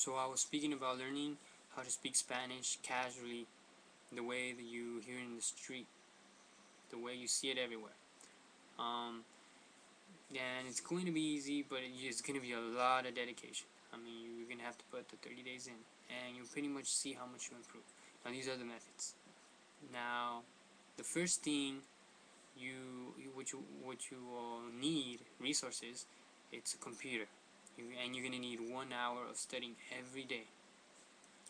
So I was speaking about learning how to speak Spanish casually, the way that you hear it in the street, the way you see it everywhere. Um, and it's going to be easy, but it's going to be a lot of dedication. I mean, you're going to have to put the 30 days in, and you'll pretty much see how much you improve. Now, these are the methods. Now, the first thing what you need resources, it's a computer, and you're going to need 1 hour of studying every day.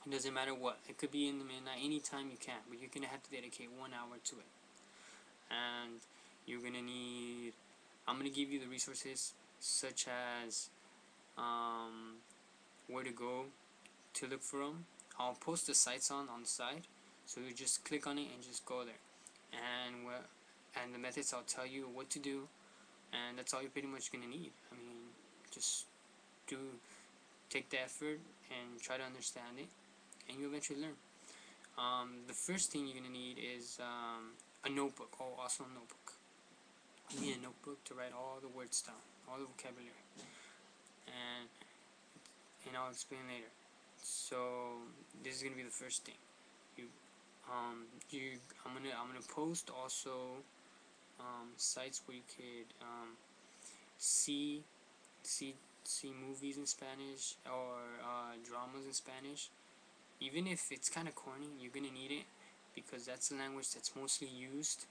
It doesn't matter what. It could be in the midnight, anytime you can, but you're going to have to dedicate 1 hour to it. And you're going to need, I'm going to give you the resources such as where to go to look for them. I'll post the sites on the side, so you just click on it and just go there. And the methods, I'll tell you what to do, and that's all you're pretty much going to need. I mean, just take the effort and try to understand it, and you eventually learn. The first thing you're going to need is a notebook. Oh, also a notebook. You need a notebook to write all the words down, all the vocabulary, and I'll explain later. So this is going to be the first thing. I'm gonna post also sites where you could see see see movies in Spanish, or dramas in Spanish. Even if it's kind of corny, you're gonna need it, because that's the language that's mostly used,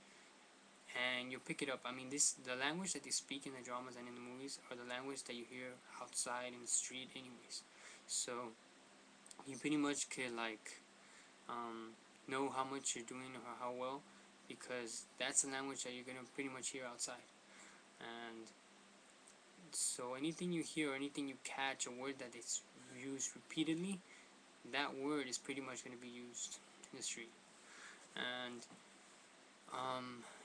and you'll pick it up. I mean, the language that they speak in the dramas and in the movies are the language that you hear outside in the street anyways. So you pretty much could like know how much you're doing or how well, because that's the language that you're gonna pretty much hear outside. And so anything you hear or anything you catch, a word that is used repeatedly, that word is pretty much going to be used in the street. And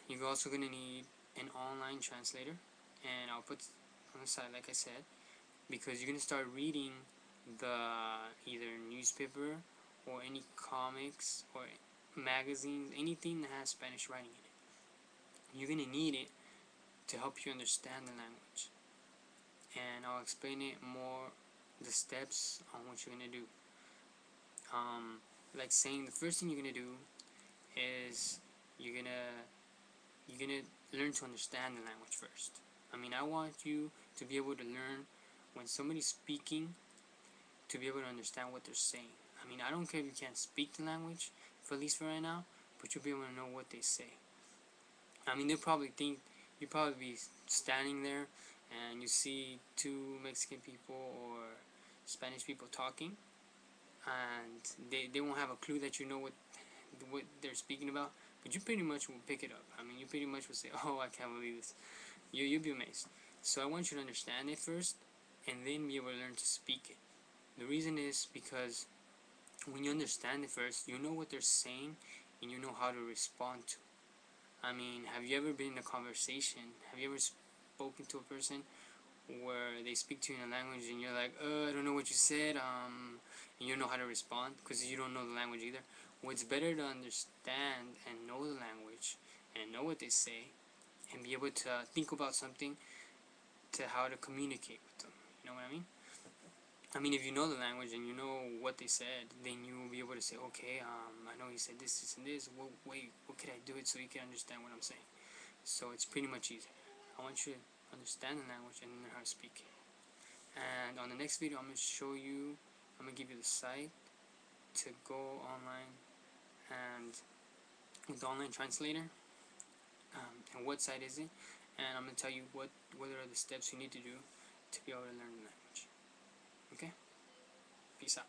you're also going to need an online translator, and I'll put on the side, like I said, because you're going to start reading the either newspaper or any comics or magazines, anything that has Spanish writing in it. You're going to need it to help you understand the language, and I'll explain it more, the steps on what you're going to do. Like saying, the first thing you're going to do is you're gonna learn to understand the language first. I mean, I want you to be able to learn when somebody's speaking, to be able to understand what they're saying. I mean, I don't care if you can't speak the language, for at least for right now, but you'll be able to know what they say. I mean, you'll probably be standing there and you see two Mexican people or Spanish people talking, and they won't have a clue that you know what they're speaking about, but you pretty much will pick it up. I mean, you pretty much will say, "Oh, I can't believe this." You'll be amazed. So I want you to understand it first, and then be able to learn to speak it. The reason is because when you understand it first, you know what they're saying, and you know how to respond to. I mean, have you ever been in a conversation? Have you ever spoken to a person where they speak to you in a language and you're like, I don't know what you said, and you don't know how to respond because you don't know the language either? Well, it's better to understand and know the language and know what they say and be able to think about something to how to communicate with them. You know what I mean? I mean, if you know the language and you know what they said, then you will be able to say, okay, I know he said this, this, and this. Well, wait, what could I do it so you can understand what I'm saying? So it's pretty much easy. I want you to understand the language and learn how to speak it. And on the next video, I'm going to show you, I'm going to give you the site to go online and with the online translator, and what site is it, and I'm going to tell you what are the steps you need to do to be able to learn the language. Okay? Peace out.